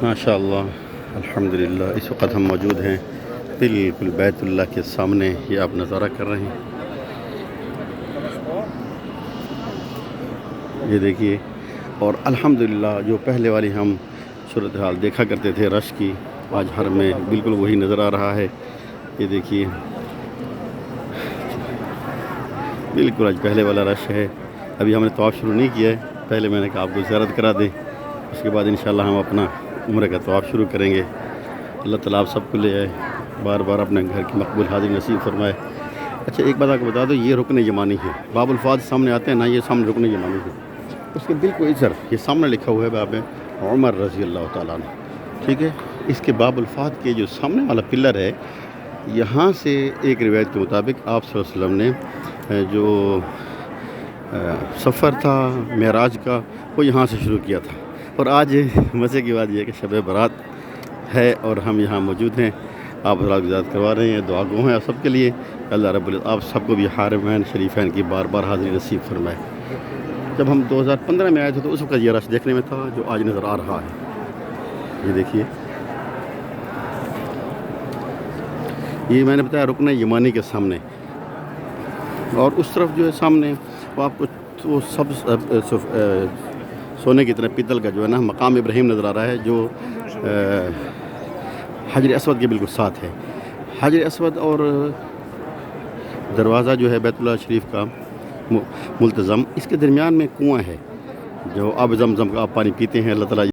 ماشاء اللہ الحمدللہ، اس وقت ہم موجود ہیں بالکل بیت اللہ کے سامنے، یہ آپ نظارہ کر رہے ہیں، یہ دیکھیے۔ اور الحمدللہ جو پہلے والی ہم صورتحال دیکھا کرتے تھے رش کی، آج ہر میں بالکل وہی نظر آ رہا ہے۔ یہ دیکھیے بالکل آج پہلے والا رش ہے۔ ابھی ہم نے طواف شروع نہیں کیا ہے، پہلے میں نے کہا آپ کو زیارت کرا دیں، اس کے بعد انشاءاللہ ہم اپنا عمرہ کا طواف شروع کریں گے۔ اللہ تعالیٰ آپ سب کو لے آئے، بار بار اپنے گھر کی مقبول حاضری نصیب فرمائے۔ اچھا ایک بات آپ کو بتا دو، یہ رکن یمانی ہے، باب الفاظ سامنے آتے ہیں نا، یہ سامنے رکن یمانی ہے، اس کے بالکل ادھر یہ سامنے لکھا ہوا ہے باب عمر رضی اللہ تعالیٰ عنہ، ٹھیک ہے۔ اس کے باب الفاظ کے جو سامنے والا پلر ہے، یہاں سے ایک روایت کے مطابق آپ صلی اللہ علیہ وسلم نے جو سفر تھا معراج کا، وہ یہاں سے شروع کیا تھا۔ اور آج مزے کی بات یہ ہے کہ شب برات ہے اور ہم یہاں موجود ہیں، آپ حضرات گزارت کروا رہے ہیں، دعا گو ہیں آپ سب کے لیے، اللہ رب العزت آپ سب کو بھی حرمین شریفین کی بار بار حاضری نصیب فرمائے۔ جب ہم 2015 میں آئے تھے تو اس وقت یہ رش دیکھنے میں تھا جو آج نظر آ رہا ہے۔ یہ دیکھیے، یہ میں نے بتایا رکن یمانی کے سامنے، اور اس طرف جو ہے سامنے وہ آپ کو وہ سب سونے کی طرح پیتل کا جو ہے نا مقام ابراہیم نظر آ رہا ہے، جو حجر اسود کے بالکل ساتھ ہے۔ حجر اسود اور دروازہ جو ہے بیت اللہ شریف کا ملتزم، اس کے درمیان میں کنواں ہے، جو آب زمزم کا آپ پانی پیتے ہیں، اللہ تعالیٰ